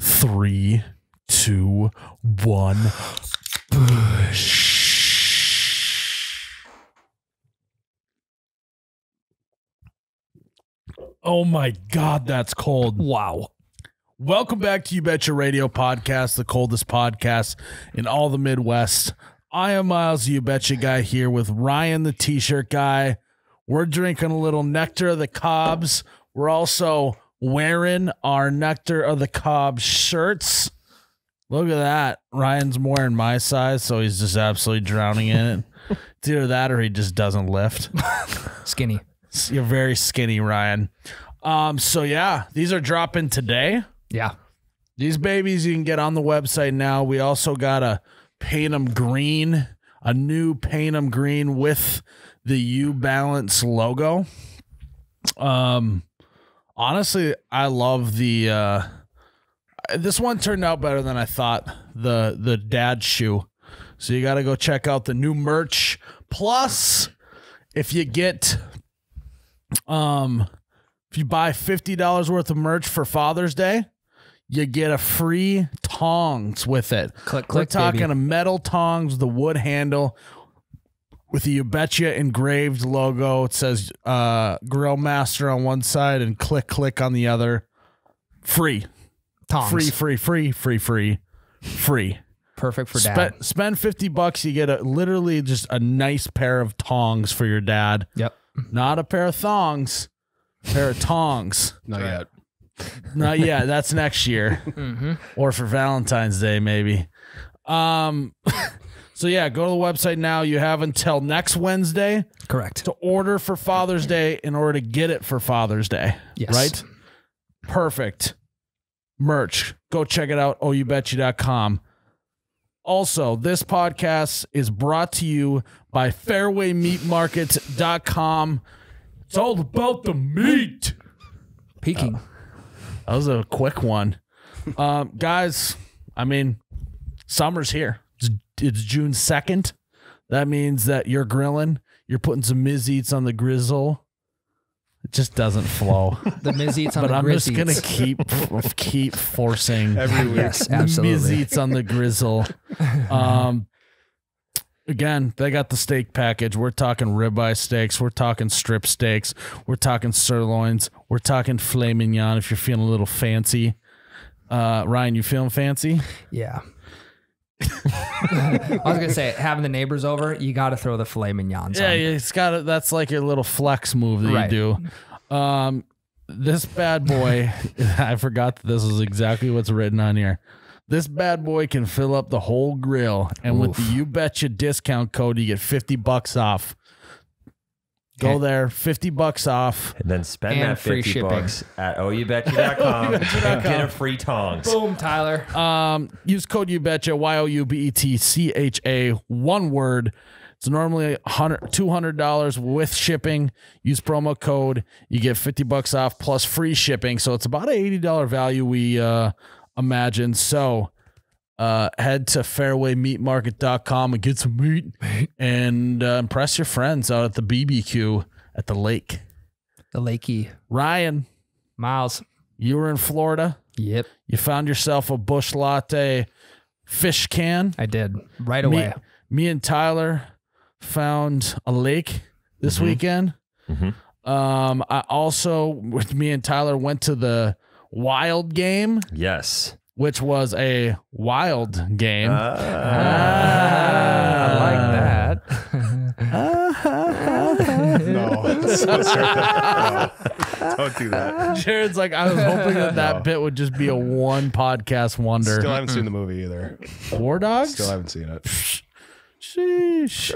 3, 2, 1. Oh my God, that's cold. Wow. Welcome back to You Betcha Radio Podcast, the coldest podcast in all the Midwest. I am Miles, the You Betcha guy, here with Ryan, the t-shirt guy. We're drinking a little Nectar of the Cobs. We're also wearing our Nectar of the Cobs shirts. Look at that. Ryan's wearing my size, so he's just absolutely drowning in it. It's either that or he just doesn't lift. Skinny. You're very skinny, Ryan. So yeah, these are dropping today. Yeah. These babies you can get on the website now. We also got a Paint 'em Green, a new Paint 'em Green with the U Balance logo. Honestly, I love the this one turned out better than I thought, the dad shoe. So you got to go check out the new merch. Plus, if you get if you buy $50 worth of merch for Father's Day, you get a free tongs with it. Click, We're talking baby. a metal tongs, the wood handle with the You Betcha engraved logo. It says Grill Master on one side and click on the other. Free. Tongs. Free. Perfect for dad. Spend $50, you get literally just a nice pair of tongs for your dad. Yep. Not a pair of thongs, a pair of tongs. Not yet. Not yet. That's next year. Or for Valentine's Day, maybe. So yeah, go to the website now. You have until next Wednesday Correct. to order for Father's Day in order to get it for Father's Day. Yes. Right? Perfect. Merch. Go check it out. OUBetcha.com. Also, this podcast is brought to you by fairwaymeatmarket.com. It's all about the meat. Peaking. That was a quick one. Guys, I mean, summer's here. It's June 2nd. That means that you're grilling. You're putting some Miz Eats on the grizzle. It just doesn't flow. The Miz Eats on But the I'm Grizz just going Eats. to keep forcing Every week. Yes, Miz absolutely. Eats on the grizzle. Again, they got the steak package. We're talking ribeye steaks. We're talking strip steaks. We're talking sirloins. We're talking filet mignon if you're feeling a little fancy. Ryan, you feeling fancy? Yeah. I was gonna say, having the neighbors over, you got to throw the filet mignons Yeah, on. it's got that's like a little flex move that Right. you do. This bad boy, I forgot that this is exactly what's written on here. This bad boy can fill up the whole grill, and with the You Betcha discount code, you get $50 off. Go there, $50 off. And then spend And that free $50 at OUBetcha.com and get a free tongs. Boom, Tyler. Use code YouBetcha, YOUBETCHA, one word. It's normally $200 with shipping. Use promo code. You get $50 off plus free shipping. So it's about an $80 value, we imagine. So head to fairwaymeatmarket.com and get some meat and impress your friends out at the BBQ at the lake. The Lakey. Ryan, Miles. you were in Florida. Yep. You found yourself a Busch Latte fish can. I did. Right away. Me and Tyler found a lake this weekend. I also, with me and Tyler, went to the Wild game, Yes. which was a wild game. I like that. No. Don't do that. Jared's like, I was hoping that bit would just be a one podcast wonder. Still haven't seen the movie either. War Dogs? Still haven't seen it. Sheesh.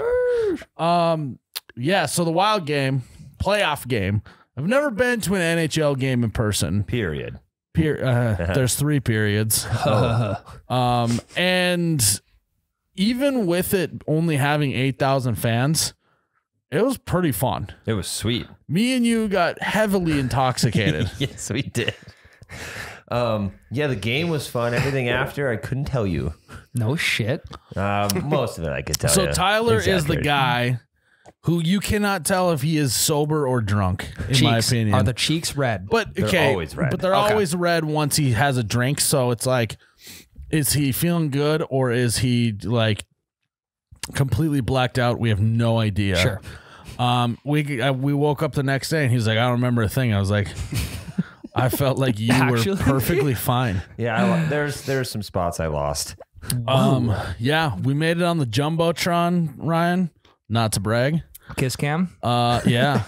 Yeah, so the Wild game, playoff game. I've never been to an NHL game in person. Period. There's 3 periods. And even with it only having 8,000 fans, it was pretty fun. It was sweet. Me and you got heavily intoxicated. Yes, we did. Yeah, the game was fun. Everything after, I couldn't tell you. No shit. Most of it I could tell So you. Tyler is the Exaggerated. guy who you cannot tell if he is sober or drunk, in my opinion. Are the cheeks red? But They're always red. But they're always red once he has a drink. So it's like, is he feeling good or is he like completely blacked out? We have no idea. Sure. We woke up the next day and he's like, I don't remember a thing. I was like, I felt like you Actually? were perfectly fine. Yeah, there's some spots I lost. Yeah, we made it on the Jumbotron, Ryan. Not to brag. Kiss cam? Yeah.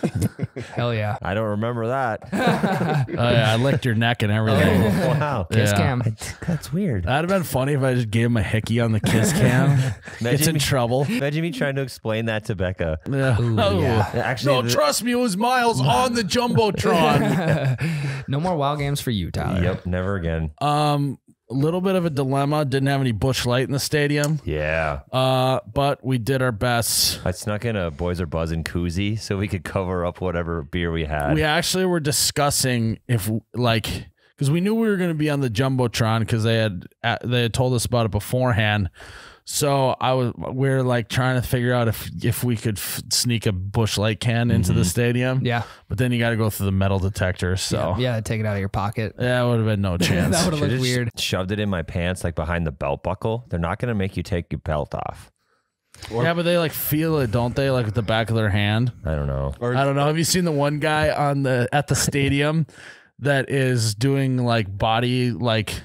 Hell yeah. I don't remember that. Yeah, I licked your neck and everything. Wow. Kiss Yeah. cam. That's weird. That'd have been funny if I just gave him a hickey on the kiss cam. It's in trouble. Imagine me trying to explain that to Becca. Yeah. Oh. yeah. Actually, No, trust me, it was Miles on the Jumbotron. No more WoW games for you, Tyler. Yep, never again. A little bit of a dilemma. Didn't have any Busch Light in the stadium. Yeah. But we did our best. I snuck in a Boys Are Buzzing koozie so we could cover up whatever beer we had. We actually were discussing if because we knew we were going to be on the Jumbotron because they had told us about it beforehand. So we were like trying to figure out if we could sneak a Busch Light can into the stadium. Yeah. But then you got to go through the metal detector. So Yeah, take it out of your pocket. that would have been no chance. That would have looked Should've weird. Shoved it in my pants, like behind the belt buckle. They're not going to make you take your belt off. Yeah, but they like feel it, don't they? Like at the back of their hand. I don't know. I don't know. Have you seen the one guy at the stadium that is doing like body like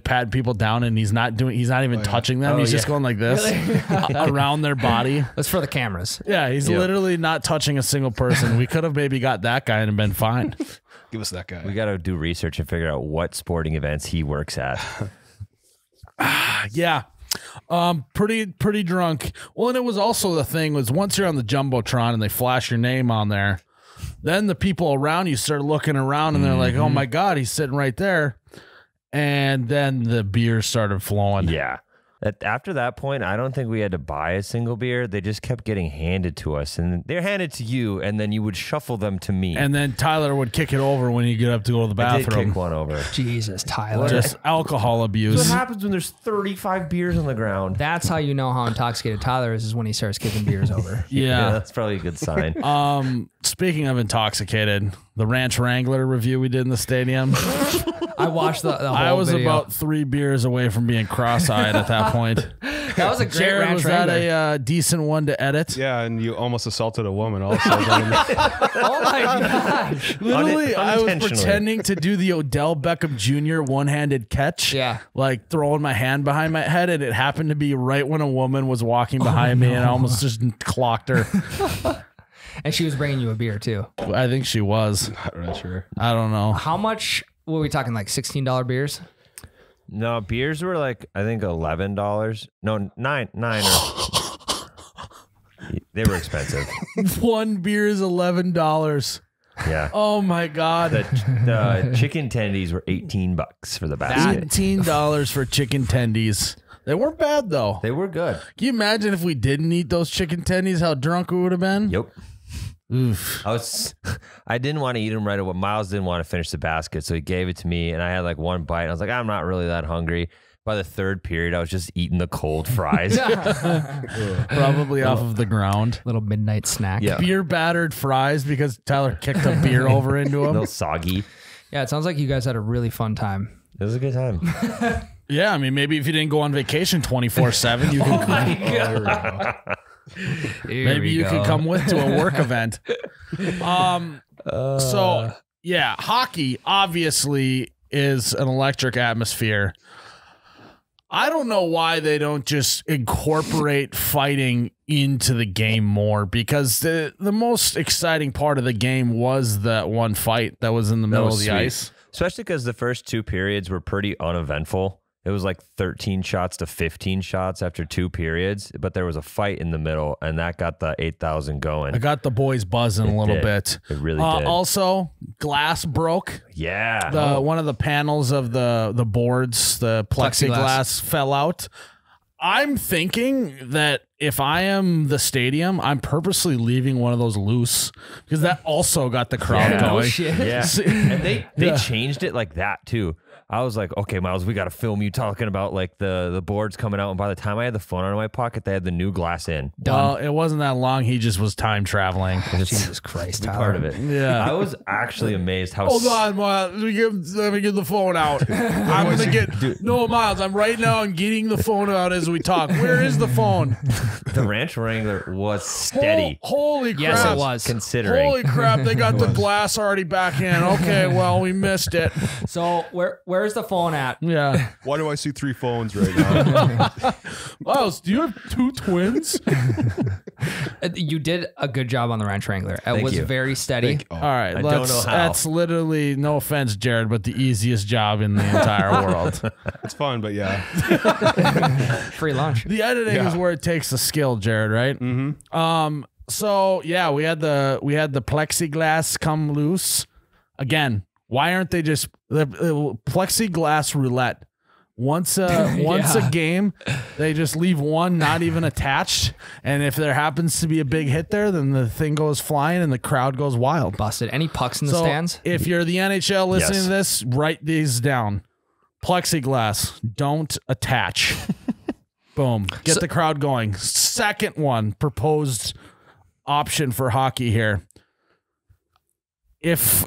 patting people down and he's not even touching them. He's just going like this around their body. That's for the cameras. Yeah, he's literally not touching a single person. We could have maybe got that guy and been fine. Give us that guy. We got to do research and figure out what sporting events he works at. Yeah. Pretty drunk. Well, and it was also the thing was once you're on the Jumbotron and they flash your name on there, then the people around you start looking around and they're like, oh my God, he's sitting right there. And then the beer started flowing. Yeah. After that point, I don't think we had to buy a single beer. They just kept getting handed to us, and they're handed to you, and then you would shuffle them to me. And then Tyler would kick it over when you get up to go to the I did bathroom. kick one over. Jesus, Tyler. Just alcohol What abuse. happens when there's 35 beers on the ground? That's how you know how intoxicated Tyler is when he starts kicking beers over. Yeah. That's probably a good sign. Speaking of intoxicated, the Ranch Wrangler review we did in the stadium. I watched the whole I was video. about 3 beers away from being cross-eyed at that point. That was a great Jared, Ranch was that Wrangler. a decent one to edit? Yeah, and you almost assaulted a woman also. Oh my gosh. Literally, I was Unintentionally. pretending to do the Odell Beckham Jr. one-handed catch. Yeah. Like throwing my hand behind my head, and it happened to be right when a woman was walking behind me, and I almost just clocked her. And she was bringing you a beer too. I think she was. Not really sure. I don't know. How much were we talking? Like $16 beers? No, beers were like, I think $11. No, nine or... They were expensive. One beer is $11. Yeah. Oh my God. The chicken tendies were $18 for the basket. $18 for chicken tendies. They weren't bad though. They were good. Can you imagine if we didn't eat those chicken tendies, how drunk we would have been? Yep. Oof. I didn't want to eat them right away. Miles didn't want to finish the basket, so he gave it to me, and I had like one bite. And I was like, I'm not really that hungry. By the third period, I was just eating the cold fries. Probably off of the ground. Little midnight snack. Yeah. Beer battered fries because Tyler kicked a beer over into A him. little soggy. Yeah, it sounds like you guys had a really fun time. It was a good time. Yeah, I mean, maybe if you didn't go on vacation 24/7, you could. Maybe you could come with to a work event. So yeah, hockey obviously is an electric atmosphere. I don't know why they don't just incorporate fighting into the game more, because the most exciting part of the game was that one fight that was in the middle of the sweet. ice. Especially because the first 2 periods were pretty uneventful. It was like 13 shots to 15 shots after 2 periods, but there was a fight in the middle, and that got the 8,000 going. I got the boys buzzing a little did. bit. It really did. Also, glass broke. Yeah. One of the panels of the boards, the plexiglass fell out. I'm thinking that if I am the stadium, I'm purposely leaving one of those loose because that also got the crowd Yeah. going. Oh, shit. Yeah. And they changed it like that too. I was like, okay, Miles, we got to film you talking about like the boards coming out. And by the time I had the phone out of my pocket, they had the new glass in. Well, it wasn't that long. He just was time traveling. Jesus Christ, Tyler. Part of it. Yeah. I was actually amazed how. Hold on, Miles. Let me get the phone out. I'm gonna get no, Miles. I'm right now. I'm getting the phone out as we talk. Where is the phone? The Ranch Wrangler was steady. Holy crap! Yes, it was. Considering. Holy crap! They got the glass already back in. Okay, well we missed it. So where's the phone at? Yeah. Why do I see 3 phones right now? Miles, do you have 2 twins? You did a good job on the Ranch Wrangler. It was you. very steady. All right, I don't know how. That's literally, no offense, Jared, but the easiest job in the entire world. It's fun, but yeah. Free lunch. The editing is where it takes the skill, Jared, right? Mm-hmm. So yeah, we had the plexiglass come loose again. Why aren't they just the plexiglass roulette? Once a game, they just leave one not even attached, and if there happens to be a big hit there, then the thing goes flying and the crowd goes wild. Busted. Any pucks in the So stands? if you're the NHL listening Yes. to this, write these down. Plexiglass, don't attach. Boom. Get the crowd going. Second one, proposed option for hockey here. If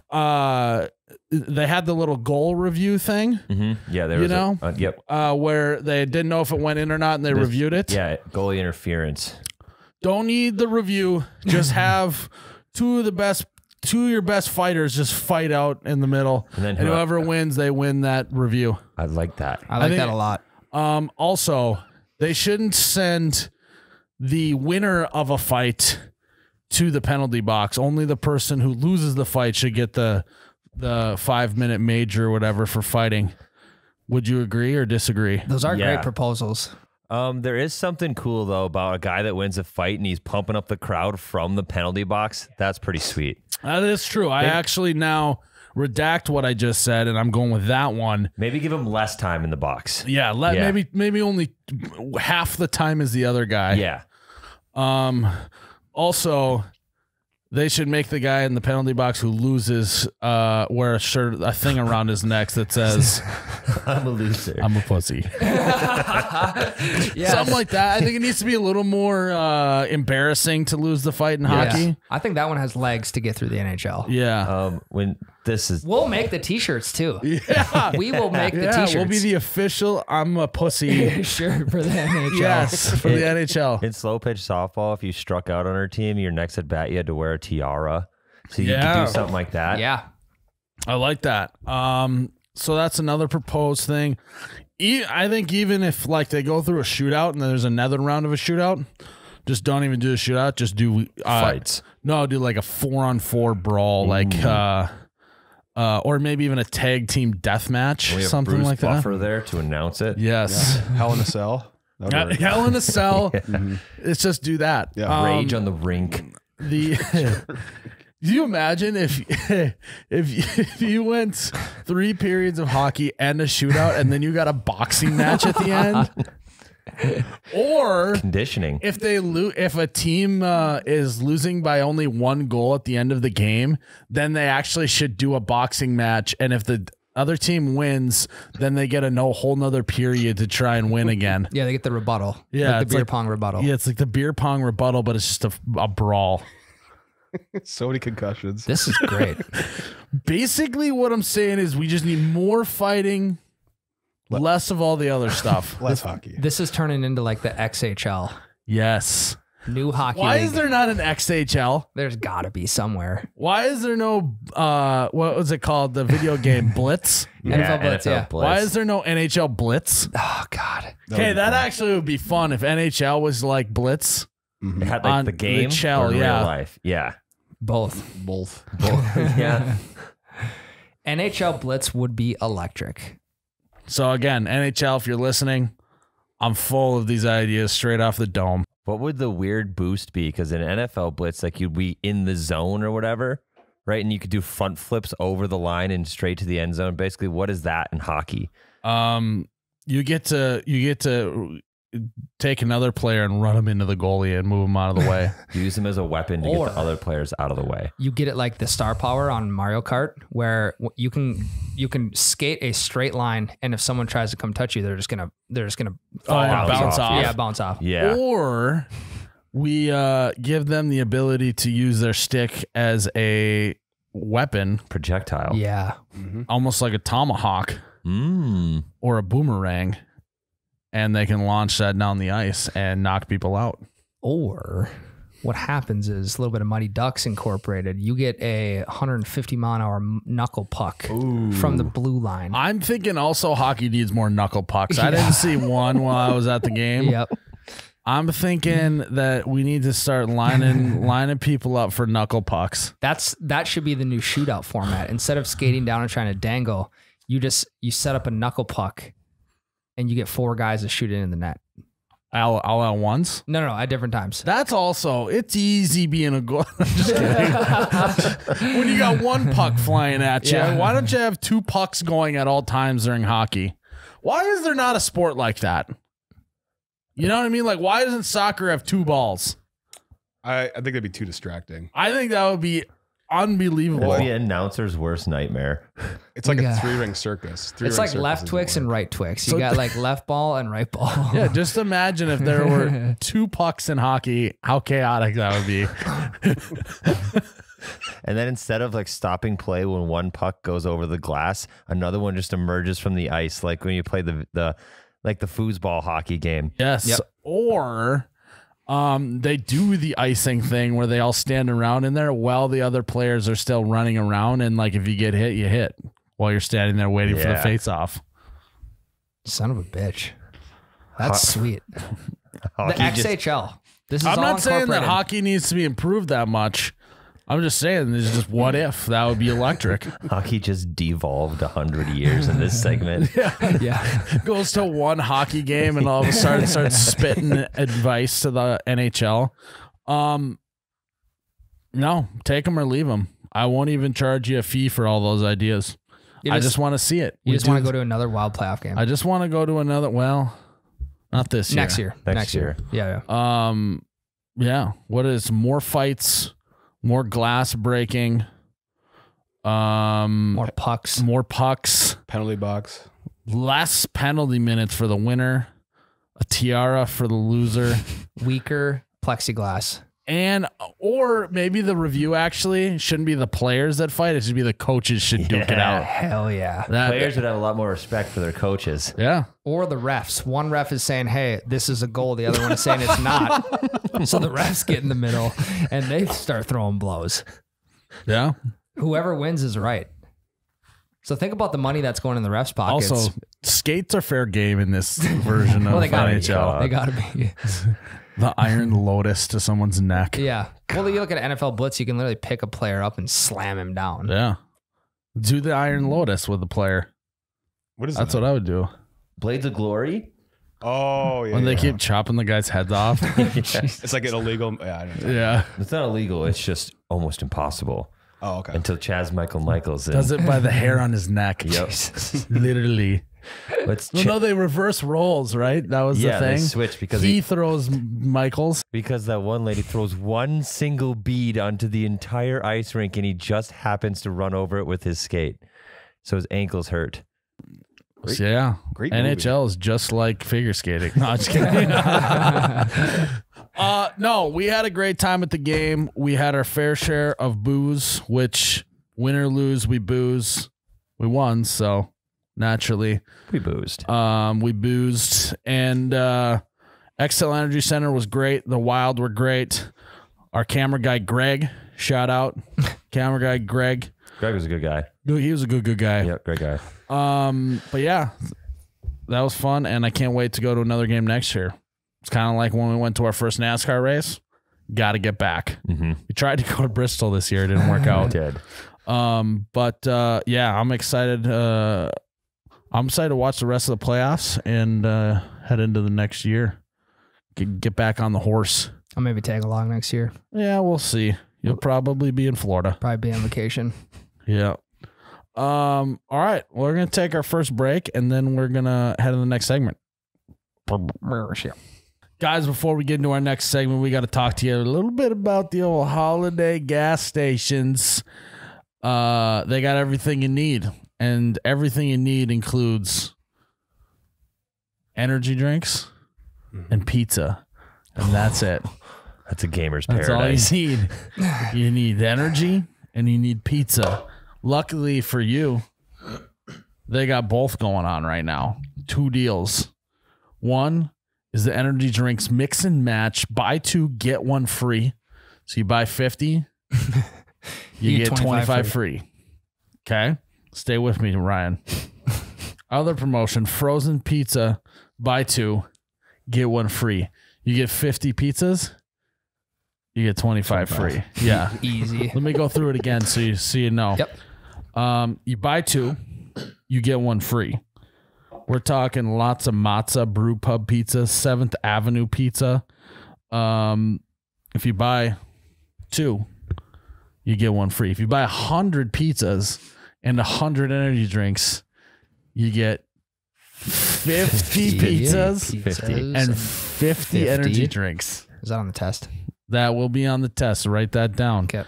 they had the little goal review thing, Yeah, there You was know? yep. where they didn't know if it went in or not, and they reviewed it. Yeah, goalie interference. Don't need the review. Just have two of your best fighters just fight out in the middle, And then whoever wins, they win that review. I like that. I like think- that a lot. Also, they shouldn't send the winner of a fight to the penalty box. Only the person who loses the fight should get the 5-minute major or whatever for fighting. Would you agree or disagree? Those are Yeah. great proposals. There is something cool though about a guy that wins a fight and he's pumping up the crowd from the penalty box. That's pretty sweet. That is true. I actually now redact what I just said, and I'm going with that one. Maybe give him less time in the box. Yeah, Yeah. maybe only half the time as the other guy. Yeah. Also, they should make the guy in the penalty box who loses wear a thing around his neck that says I'm a loser. "I'm a pussy." Yes. Something like that. I think it needs to be a little more embarrassing to lose the fight in Yes. hockey. I think that one has legs to get through the NHL. Yeah. When this is We'll make the t-shirts too. Yeah. We will make the Yeah, t-shirts. we'll be the official "I'm a pussy." shirt for the NHL. Yes, for the NHL. in slow pitch softball, if you struck out on our team, your next at bat you had to wear a tiara. So you Yeah. could do something like that. Yeah. I like that. So that's another proposed thing. I think even if like they go through a shootout and there's another round of a shootout, just don't even do a shootout. Just do Fights. No, do like a 4-on-4 brawl, like or maybe even a tag team death match, We have something Bruce like Buffer there to announce it. that. Yes. Hell in a Cell. That would work. Hell in a cell. Let's just do that. Yeah. Rage on the rink. The do you imagine if you went 3 periods of hockey and a shootout and then you got a boxing match at the end? Or Conditioning. if a team is losing by only 1 goal at the end of the game, then they actually should do a boxing match, and if the other team wins, then they get a whole nother period to try and win again. Yeah, they get the rebuttal. Yeah, Like it's the beer like- pong rebuttal. Yeah, it's like the beer pong rebuttal, but it's just a brawl. So many concussions. This is great. Basically, what I'm saying is we just need more fighting, less of all the other stuff. Less hockey. This is turning into like the XHL. Yes. New hockey Why league. is there not an XHL? There's got to be somewhere. Why is there no what was it called? The video game Blitz? NFL Blitz, yeah. Blitz. Why is there no NHL Blitz? Oh, God. Okay, that actually would be fun if NHL was like Blitz. It had like on the game the shell, or in yeah. real life. Yeah. Both. Both. Yeah. NHL Blitz would be electric. So again, NHL, if you're listening, I'm full of these ideas straight off the dome. What would the weird boost be? Because in NFL blitz, like you'd be in the zone or whatever, right? And you could do front flips over the line and straight to the end zone. Basically, what is that in hockey? You get to take another player and run him into the goalie and move him out of the way. Use him as a weapon to Or- get the other players out of the way. You get it like the star power on Mario Kart, where you can skate a straight line, and if someone tries to come touch you, they're just gonna fall out. bounce off. Yeah, bounce off. Yeah. Or we give them the ability to use their stick as a weapon, Projectile. Yeah. almost like a tomahawk Mm. or a boomerang, and they can launch that down the ice and knock people out. Or what happens is a little bit of Mighty Ducks incorporated. You get a 150 mile an hour knuckle puck from the blue line. I'm thinking also hockey needs more knuckle pucks. I didn't see one while I was at the game. Yep. I'm thinking that we need to start lining people up for knuckle pucks. That should be the new shootout format. Instead of skating down and trying to dangle, you set up a knuckle puck and you get 4 guys to shoot it in the net. All at once? No, at different times. That's also, it's easy being a goal. Just kidding. When you got one puck flying at you, Yeah. why don't you have 2 pucks going at all times during hockey? Why is there not a sport like that? You know what I mean? Like, why doesn't soccer have 2 balls? I think that'd be too distracting. I think that would be unbelievable. That'd be an announcer's worst nightmare. It's like Yeah. a 3-ring circus. It's like left Twix and right Twix. You got like left ball and right ball. Yeah, just imagine if there were 2 pucks in hockey, how chaotic that would be. And then instead of like stopping play when one puck goes over the glass, another one just emerges from the ice, like when you play the foosball hockey game. Yes. Yep. Or they do the icing thing where they all stand around in there while the other players are still running around. And like, if you get hit, you hit while you're standing there waiting for the Yeah. face off. Son of a bitch. That's sweet. The Hockey just- XHL. This is I'm all not saying that incorporated. hockey needs to be improved that much. I'm just saying, there's just what if that would be electric. Hockey just devolved 100 years in this segment. Yeah. Goes to one hockey game and all of a sudden starts spitting advice to the NHL. No, take them or leave them. I won't even charge you a fee for all those ideas. I just want to see it. You just want to go to another wild playoff game. I just want to go to another. Well, not this year. Next year. Next year. Yeah. Yeah. What is more fights, more glass breaking, More pucks. more pucks, penalty box. less penalty minutes for the winner, a tiara for the loser, Weaker plexiglass. and or maybe the review actually shouldn't be the players that fight. It should be the coaches should duke it out. Hell yeah. That- Players would have a lot more respect for their coaches. yeah. Or the refs. One ref is saying, hey, this is a goal. The other one is saying it's not. So the refs get in the middle and they start throwing blows. Yeah. Whoever wins is right. So think about the money that's going in the refs' pockets. Also, skates are fair game in this version well, of they gotta NHL. be. They gotta be. The iron lotus to someone's neck. Yeah. Well, you look at NFL Blitz, you can literally pick a player up and slam him down. Yeah. Do the iron lotus with the player. What is That's that? what I would do. Blades of Glory? Oh, yeah. When they yeah. keep chopping the guy's heads off. It's like an illegal. Yeah, I know. Yeah. It's not illegal. It's just almost impossible Oh, okay. until Chaz Michaels. Does it by the hair on his neck. Yep. Literally. Let's Well, no, they reverse roles, right? That was Yeah, the they thing. switch because he throws Michaels. because that one lady throws one single bead onto the entire ice rink and he just happens to run over it with his skate. So his ankle's hurt. Yeah. Great movie. NHL is just like figure skating. No, I'm just kidding. No, we had a great time at the game. We had our fair share of booze, which win or lose, we booze. We won, so naturally. We boozed. We boozed, and XL Energy Center was great. The Wild were great. Our camera guy Greg, shout out, camera guy Greg. Greg was a good guy. He was a good guy. Yep, great guy. But yeah, that was fun, and I can't wait to go to another game next year. It's kind of like when we went to our first NASCAR race. Got to get back. Mm-hmm. We tried to go to Bristol this year. It didn't work out. Did. But yeah, I'm excited. I'm excited to watch the rest of the playoffs and head into the next year. Get back on the horse. I'll maybe tag along next year. Yeah, we'll see. You'll probably be in Florida. Probably be on vacation. Yeah. All right. We're gonna take our first break and then we're gonna head to the next segment. Guys, before we get into our next segment, we got to talk to you a little bit about the old Holiday gas stations. They got everything you need, and everything you need includes energy drinks and pizza, and that's it. That's a gamer's That's paradise. all you need. You need energy and you need pizza. Luckily for you, they got both going on right now. 2 deals. One is the energy drinks mix and match. Buy 2, get 1 free. So you buy 50, you get 25 free. Okay? Stay with me, Ryan. Other promotion, frozen pizza. Buy 2, get 1 free. You get 50 pizzas, you get 25 free. Yeah. Easy. Let me go through it again so you know. Yep. You buy 2, you get 1 free. We're talking lots of matzo brew pub pizza, 7th Avenue pizza. If you buy 2, you get 1 free. If you buy 100 pizzas and 100 energy drinks, you get 50 pizzas 50. and 50 energy drinks. Is that on the test? That will be on the test. So write that down. Okay.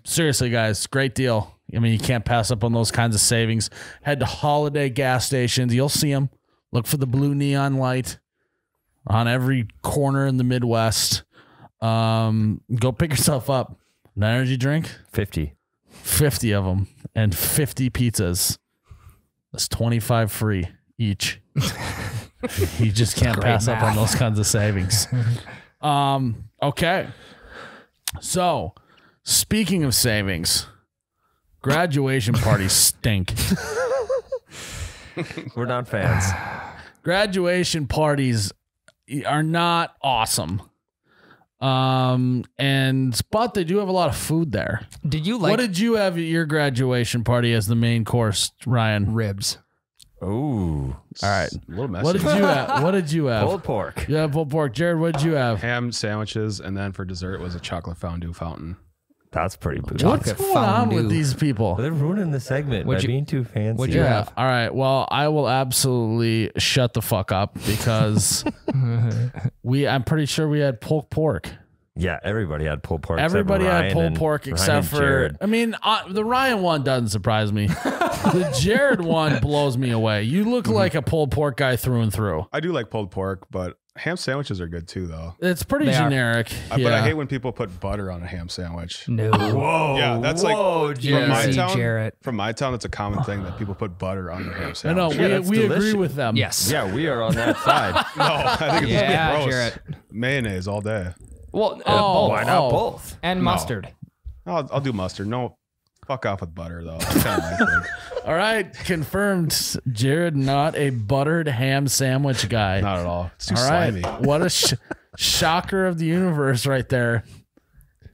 Seriously, guys, great deal. I mean, you can't pass up on those kinds of savings. Head to Holiday gas stations. You'll see them. Look for the blue neon light on every corner in the Midwest. Go pick yourself up an energy drink. 50. 50 of them and 50 pizzas. That's 25 free each. You just can't pass up on those kinds of savings. Okay. So, speaking of savings, graduation parties stink. We're not fans. Graduation parties are not awesome. But they do have a lot of food there. Did you like What did you have at your graduation party as the main course, Ryan? ribs? Ooh. All right. A little messy. What did you have? What did you have? Pulled pork. Yeah, pulled pork. Jared, what did you have? Ham sandwiches, and then for dessert was a chocolate fondue fountain. That's pretty bougie. What's Chocolate going on fondue. with these people? They're ruining the segment by What'd you- being too fancy. what'd you have? All right. Well, I will absolutely shut the fuck up because I'm pretty sure we had pulled pork. Yeah, everybody had pulled pork. Everybody except had Ryan pulled and- pork Ryan except and for, Jared. I mean, the Ryan one doesn't surprise me. The Jared one blows me away. You look like a pulled pork guy through and through. I do like pulled pork, but ham sandwiches are good too, though. It's pretty They are. generic. But I Yeah. hate when people put butter on a ham sandwich. No. Whoa. Yeah, that's like Jared. from my Easy, town. Jarrett. From my town, it's a common thing that people put butter on their ham I know. sandwich. Yeah, that's we agree delicious. with them. Yes. Yeah, we are on that side. No, I think it's Yeah, gross. Jarrett. Mayonnaise all day. Well, Oh, Why not oh. both? and mustard. I'll do mustard. No, fuck off with butter though. It's kind of my thing. All right. Confirmed. Jared, not a buttered ham sandwich guy. Not at all. It's too All right. slimy. What a shocker of the universe right there.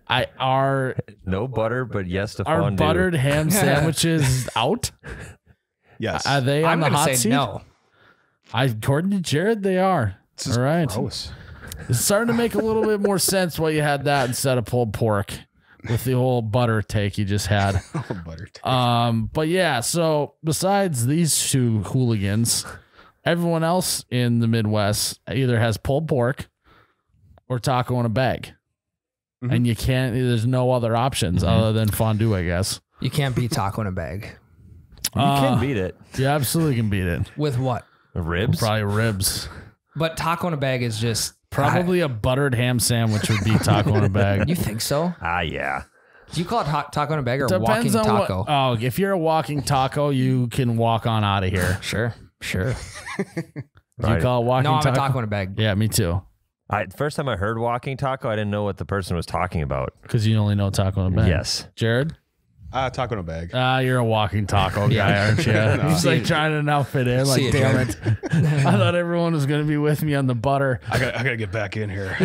Our No butter, but yes to Are fondue. buttered ham sandwiches out? Yes. Are they on I'm the gonna hot say seat? no. According to Jared, they are. It's just All right. gross. It's starting to make a little bit more sense why you had that instead of pulled pork with the whole butter take you just had. Butter. But yeah, so besides these 2 hooligans, everyone else in the Midwest either has pulled pork or taco in a bag. Mhm. And you can't, there's no other options other than fondue, I guess. You can't beat taco in a bag. You can beat it. You absolutely can beat it. With what? Ribs? Probably ribs. But taco in a bag is just Probably a buttered ham sandwich would be taco in a bag. You think so? Ah, yeah. Do you call it taco in a bag or walking Depends on taco? what. Oh, if you're a walking taco, you can walk on out of here. Sure. Do Right. you call it walking No, I'm taco? a taco in a bag. Yeah, me too. First time I heard walking taco, I didn't know what the person was talking about. Because you only know taco in a bag. Yes. Jared? Taco in a bag. You're a walking taco guy, aren't you? He's like trying to now fit in. Like, See you, damn it. I thought everyone was going to be with me on the butter. I gotta get back in here.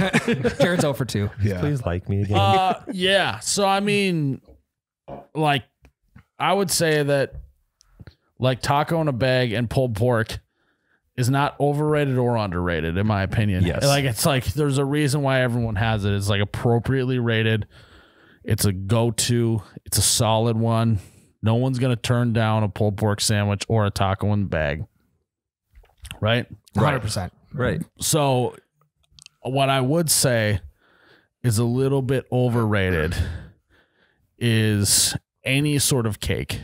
Jared's 0 for 2. Yeah. Please like me again. Yeah. So, I mean, like, I would say that, like, taco in a bag and pulled pork is not overrated or underrated, in my opinion. Yes. Like, it's like there's a reason why everyone has it. It's like appropriately rated. It's a go-to. It's a solid one. No one's going to turn down a pulled pork sandwich or a taco in the bag. right? 100%. Right. So what I would say is a little bit overrated is any sort of cake.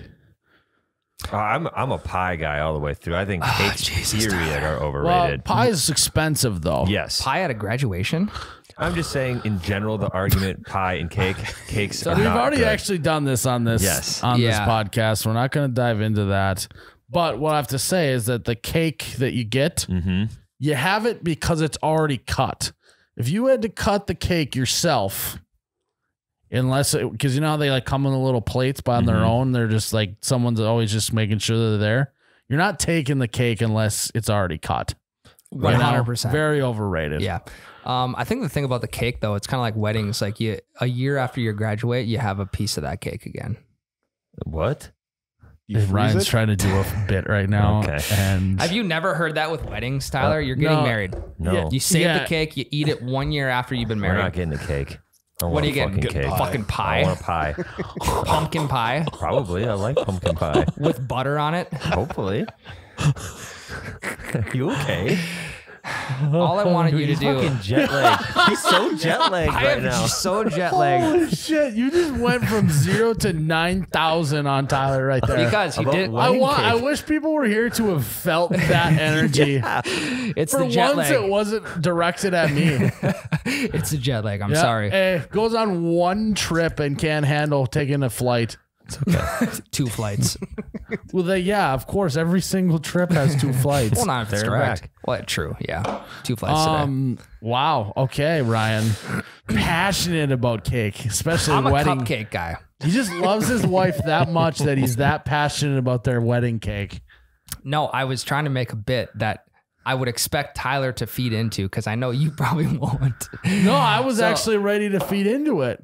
I'm a pie guy all the way through. I think cakes period are Well, overrated. pie is expensive though. Yes. Pie at a graduation? I'm just saying in general the argument pie and cakes So are we've not already good. actually done this on this Yes. this Yeah. podcast. We're not going to dive into that. But what I have to say is that the cake that you get, you have it because it's already cut. If you had to cut the cake yourself, because you know how they like come in the little plates by on their own, they're just like someone's always just making sure they're there. You're not taking the cake unless it's already cut. 100%. Very overrated. Yeah. I think the thing about the cake though, it's kind of like weddings. Like a year after you graduate, you have a piece of that cake again. What? You freeze Ryan's it? trying to do a bit right now. Okay. And Have you never heard that with weddings, Tyler? You're getting no. married. No. Yeah. You save Yeah. the cake, you eat it 1 year after you've been We're married. not getting the cake. I What want are you getting? fucking cake. Fucking I pie? want a pie. Pumpkin pie Probably. I like pumpkin pie. with butter on it. Hopefully. You okay? All I wanted you to He's do. fucking jet lagged. He's so jet lagged I right am now. so jet lagged. holy shit, you just went from 0 to 9,000 on Tyler right there. Because you About did. what? I wish people were here to have felt that energy. It's For the jet once, lag. it wasn't directed at me. It's the jet lag. I'm Yeah, sorry. Hey, goes on one trip and can't handle taking a flight. 2 flights. Well, of course, every single trip has 2 flights. Well, not if it's They're direct. back. Well, true. Yeah. 2 flights today. Wow. Okay, Ryan. Passionate about cake, especially I'm a wedding. cupcake guy. He just loves his wife that much that he's that passionate about their wedding cake. No, I was trying to make a bit that I would expect Tyler to feed into because I know you probably won't. No, I was actually ready to feed into it.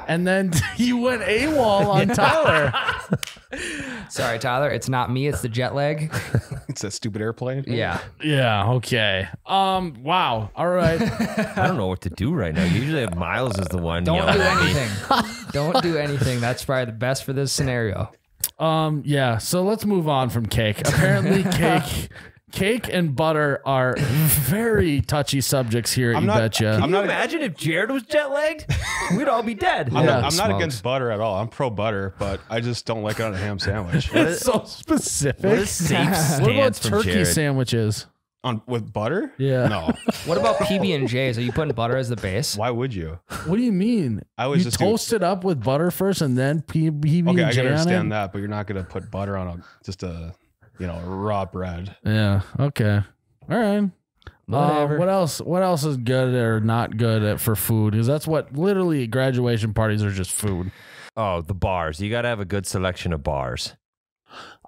And then you went AWOL on Tyler. Sorry, Tyler. It's not me. It's the jet lag. It's that stupid airplane. Yeah. Yeah, okay. Wow. All right. I don't know what to do right now. Usually Miles is the one Don't yelling do at me. anything. Don't do anything. That's probably the best for this scenario. Yeah, so let's move on from cake. Apparently cake and butter are very touchy subjects here at I'm You not- Betcha. I'm Can you not- imagine if Jared was jet lagged? We'd all be dead. I'm Yeah. not Smokes. against butter at all. I'm pro butter, but I just don't like it on a ham sandwich. It's so specific. What a safe What about stance from turkey Jared. sandwiches? With butter? Yeah. No. What about PB&Js? Are you putting butter as the base? Why would you? What do you mean? I was you just toast it up with butter first and then PB&J Okay, I can on understand it? that, but you're not gonna put butter on a raw bread. Yeah. Okay. All right. Whatever. What else? What else is good or not good for food? Because that's what literally graduation parties are, just food. Oh, the bars. You got to have a good selection of bars.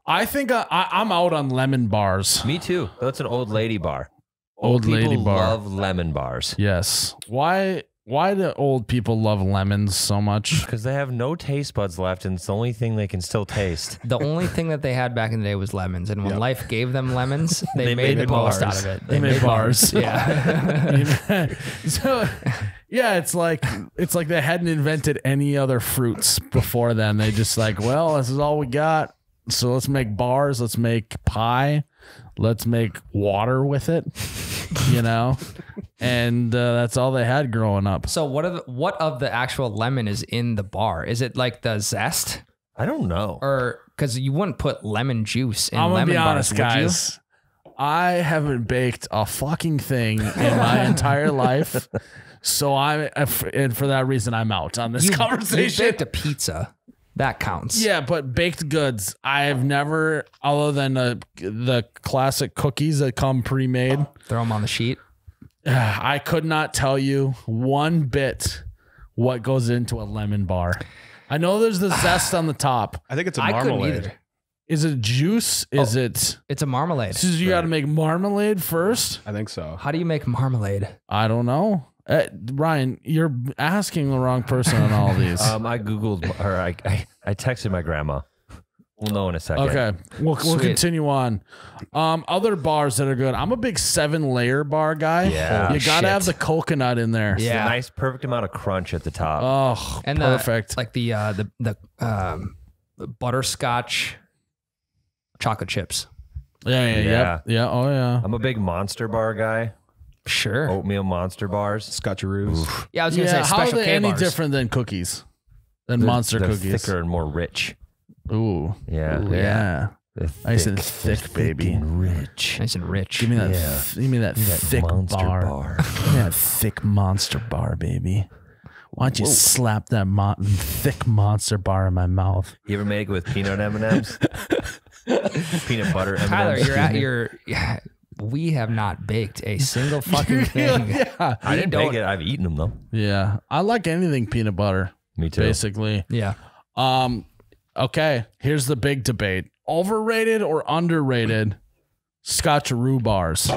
I think I'm out on lemon bars. Me too. That's an old lady bar. Old lady people bar. love lemon bars Yes. Why do old people love lemons so much? because they have no taste buds left, and it's the only thing they can still taste. The only thing that they had back in the day was lemons. And when life gave them lemons, they made the bars. most out of it. They made bars. Yeah. So yeah, it's like they hadn't invented any other fruits before then. They just like, well, this is all we got. So let's make bars, let's make pie, let's make water with it, and that's all they had growing up. So what of the actual lemon is in the bar? Is it like the zest? I don't know. Or because you wouldn't put lemon juice in I'm gonna lemon be bars, honest, would you? guys. I haven't baked a fucking thing in my entire life, so and for that reason, I'm out on this You conversation. baked a pizza. That counts. Yeah, but baked goods, I have never, other than the classic cookies that come pre-made, Throw them on the sheet. I could not tell you one bit what goes into a lemon bar. I know there's the zest on the top. I think it's a I couldn't marmalade. either. Is it juice? Is it? It's a marmalade. So you got to make marmalade first? I think so. How do you make marmalade? I don't know. Ryan, you're asking the wrong person on all these. I Googled, or I texted my grandma. We'll know in a second. Okay, we'll Sweet. continue on. Other bars that are good. I'm a big 7-layer bar guy. Yeah. You gotta Shit. have the coconut in there. It's Yeah. a nice, perfect amount of crunch at the top. Oh, And perfect. like the butterscotch chocolate chips. Yeah. Oh yeah. I'm a big Monster Bar guy. Sure. Oatmeal Monster Bars. Scotcheroos. Yeah, I was gonna say How are special they K any bars. different than cookies? Than They're- Monster they're cookies? thicker and more rich. Ooh. Yeah. Yeah. They're Nice and they're thick, baby. and rich. Nice and rich. Give me that. Yeah. Give me that thick Monster bar. Give me that thick Monster bar, baby. Why don't you slap that thick Monster bar in my mouth? You ever make it with peanut M&Ms? Peanut butter M&Ms. Tyler, you're at your. Yeah, we have not baked a single fucking thing. Yeah. I didn't make it. I've eaten them though. Yeah. I like anything peanut butter, Me too. basically. Yeah. Okay. Here's the big debate: overrated or underrated Scotcheroo bars?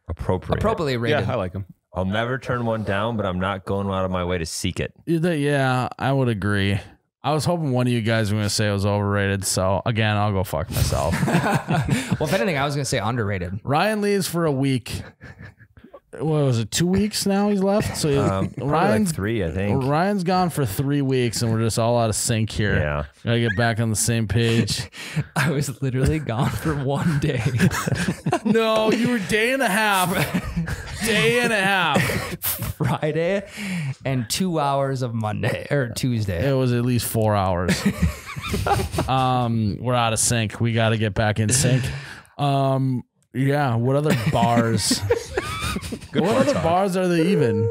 Appropriately rated. Yeah, I like them. I'll never turn one down, but I'm not going out of my way to seek it. Yeah, I would agree. I was hoping one of you guys were going to say it was overrated. So again, I'll go fuck myself. Well, if anything, I was gonna say underrated. Ryan leaves for a week. What was it? 2 weeks now he's left. So Probably Ryan's like 3, I think. Ryan's gone for 3 weeks, and we're just all out of sync here. Yeah. Gotta get back on the same page. I was literally gone for 1 day. No, you were day and a half. Day and a half. Friday and 2 hours of Monday or Tuesday. It was at least 4 hours. We're out of sync. We got to get back in sync. Yeah. What other bars? What other bars are they even?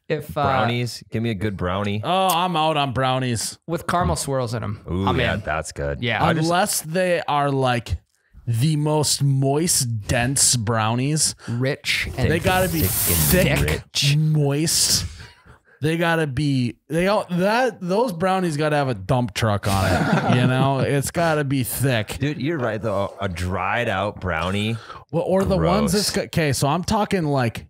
If Brownies. Give me a good brownie. Oh, I'm out on brownies. with caramel swirls in them. Ooh, I'm yeah, in. that's good. Yeah. Unless they are like the most moist, dense brownies. Rich and They gotta be thick, rich. moist. They gotta be. Those brownies gotta have a dump truck on it. You know, it's gotta be thick. Dude, you're right though. A dried out brownie. Well, or the ones Gross. that's okay. So I'm talking like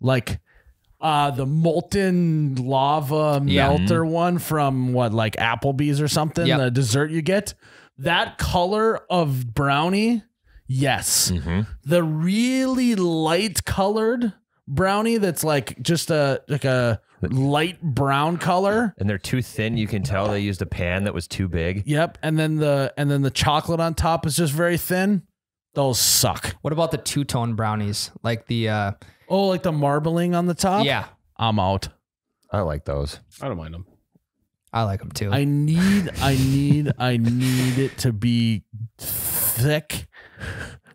the molten lava melter one from what, like Applebee's or something. Yep. The dessert you get. That color of brownie, yes. The really light colored brownie that's like just a light brown color. And they're too thin. You can tell they used a pan that was too big. Yep, and then the chocolate on top is just very thin. Those suck. What about the two-tone brownies? Like the Oh, like the marbling on the top? yeah, I'm out. I like those. I don't mind them. I like them too. I need it to be thick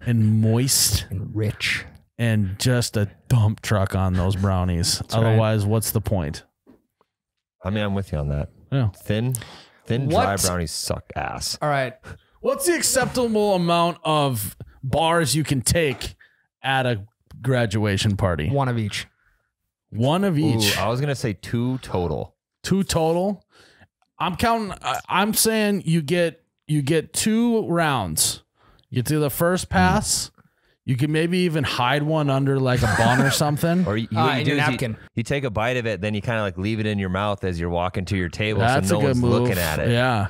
and moist and rich. and just a dump truck on those brownies. Otherwise, what's the point? I mean, I'm with you on that. Yeah. Thin dry What? brownies suck ass. All right. What's the acceptable amount of bars you can take at a graduation party? One of each. One of each. Ooh, I was going to say 2 total. 2 total. I'm counting. I'm saying you get 2 rounds. You get to the first pass. You can maybe even hide one under like a bun or something. Or you, In what you do your is napkin. you take a bite of it, then you kind of like leave it in your mouth as you're walking to your table, That's so no a good one's move. looking at it. Yeah.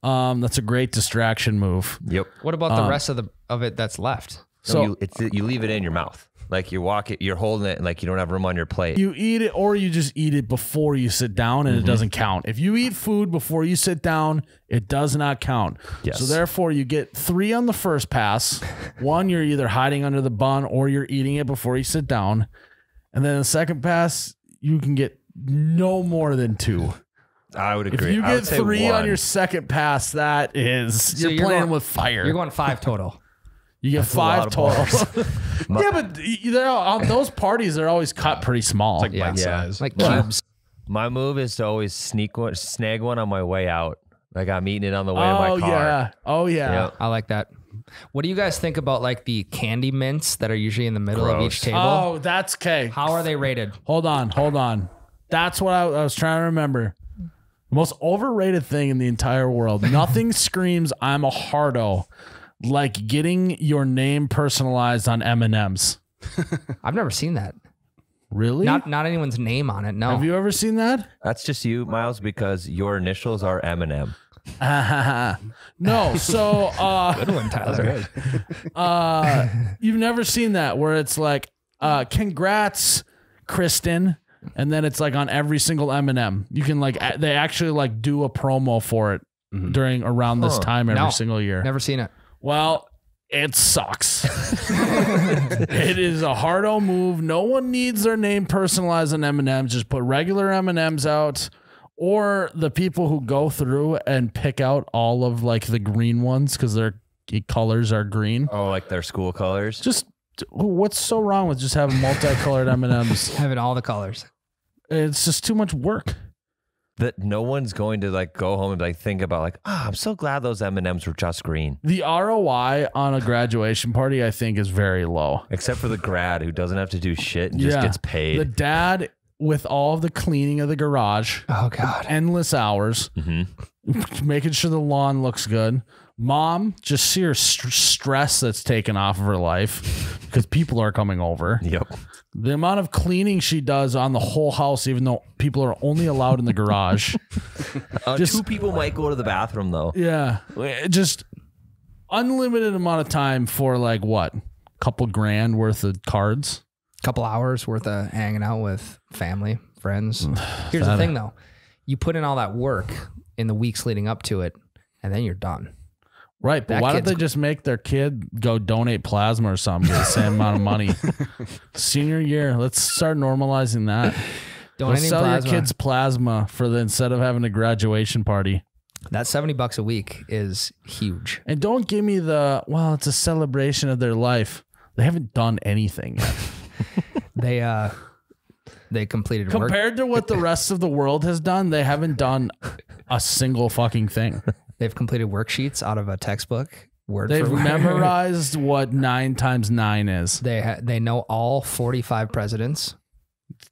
That's a great distraction move. Yep. What about the rest of it that's left? So you leave it in your mouth. Like you're holding it and like you don't have room on your plate. You eat it, or you just eat it before you sit down, and it doesn't count. If you eat food before you sit down, it does not count. Yes. So therefore, you get 3 on the first pass. 1, you're either hiding under the bun, or you're eating it before you sit down. And then the second pass, you can get no more than 2. I would If agree. you I would get say 3 on 1. your second pass, that is So you're you're playing going- with fire. You're going 5 total. You get That's a lot 5 of total. Yeah, but on those parties, they're always cut pretty small. It's like bite Yeah. size. Like Yeah. cubes. My move is to always snag one on my way out. Like I'm eating it on the way to my car. Yeah. Oh yeah. Yeah. I like that. What do you guys think about like the candy mints that are usually in the middle of Gross. each table? Oh, that's okay. How are they rated? Hold on. That's what I was trying to remember. The most overrated thing in the entire world. Nothing screams I'm a hardo like getting your name personalized on M&Ms. I've never seen that. Really? Not anyone's name on it. No. Have you ever seen that? That's just you, Miles, because your initials are M&M. No. So Good one, Tyler. you've never seen that where it's like congrats, Kristen. And then it's like on every single M&M. You can like they actually like do a promo for it around this time every No. single year. Never seen it. Well, It sucks. It is a hardo move. No one needs their name personalized on M&M's. Just put regular M&M's out, or the people who go through and pick out all of like the green ones because their colors are green. Oh, like their school colors. Just what's so wrong with just having multicolored M&M's? Having all the colors. It's just too much work. That no one's going to like go home and like think about like, I'm so glad those M&Ms were just green. The ROI on a graduation party, I think, is very low. Except for the grad who doesn't have to do shit and just gets paid. The dad with all of the cleaning of the garage. Oh God. Endless hours. Making sure the lawn looks good. Mom, just sheer stress that's taken off of her life because people are coming over. Yep. The amount of cleaning she does on the whole house, even though people are only allowed in the garage. Two people might go to the bathroom though. Yeah. Just unlimited amount of time for like what? Couple grand worth of cards? Couple hours worth of hanging out with family, friends. Here's the thing though. You put in all that work in the weeks leading up to it, and then you're done. Right, but why don't they just make their kid go donate plasma or something for the same amount of money? Senior year, let's start normalizing that. Donating sell plasma. your kids plasma for instead of having a graduation party. That $70 a week is huge. And don't give me it's a celebration of their life. They haven't done anything yet. They completed work. Compared to what the rest of the world has done, they haven't done a single fucking thing. They've completed worksheets out of a textbook. They've memorized what 9 times 9 is. They know all 45 presidents.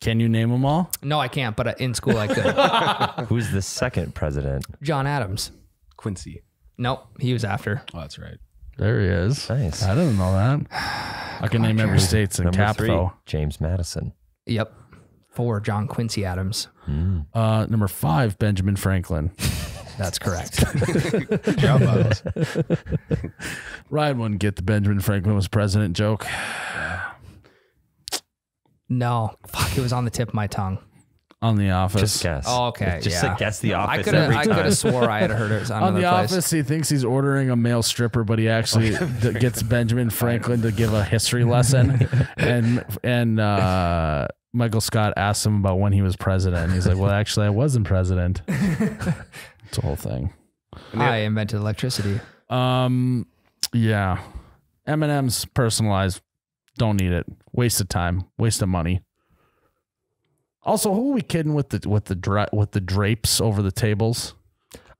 Can you name them all? No, I can't, but in school I could. Who's the second president? John Adams. Quincy. Nope, he was after. Oh, that's right. There he is. Nice. I didn't know that. I can name every state's in Number cap 3, though. James Madison. Yep. 4, John Quincy Adams. Number 5, Benjamin Franklin. That's correct. Good job, Miles. Ryan wouldn't get the Benjamin Franklin was president joke. No, fuck, it was on the tip of my tongue. On The Office. Just guess. Oh, okay, Just yeah. like guess The Office I could every time. have swore I had heard it was on On another The place. Office, he thinks he's ordering a male stripper, but he actually gets Benjamin Franklin to give a history lesson. And Michael Scott asks him about when he was president. And he's like, well, actually, I wasn't president. It's a whole thing. I invented electricity. Yeah. M&M's personalized. Don't need it. Waste of time. Waste of money. Also, who are we kidding with the drapes over the tables?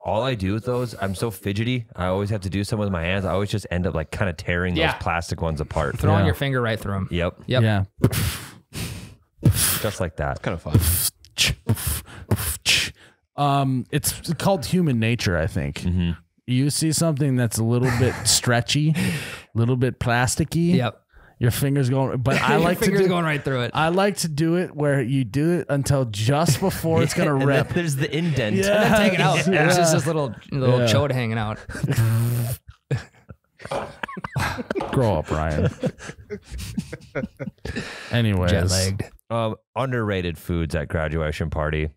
All I do with those, I'm so fidgety. I always have to do something with my hands. I always just end up like kind of tearing those plastic ones apart. Throwing your finger right through them. Yep. Yeah. Just like that. Kind of fun. It's called human nature, I think. You see something that's a little bit stretchy, a little bit plasticky. Yep. Your fingers going, but I like Your to fingers going right through it. I like to do it where you do it until just before it's gonna And rip. then there's the indent. And then take it out. Yeah. It's just this little chode hanging out. Grow up, Ryan. Anyways, Jet lagged. Underrated foods at graduation party.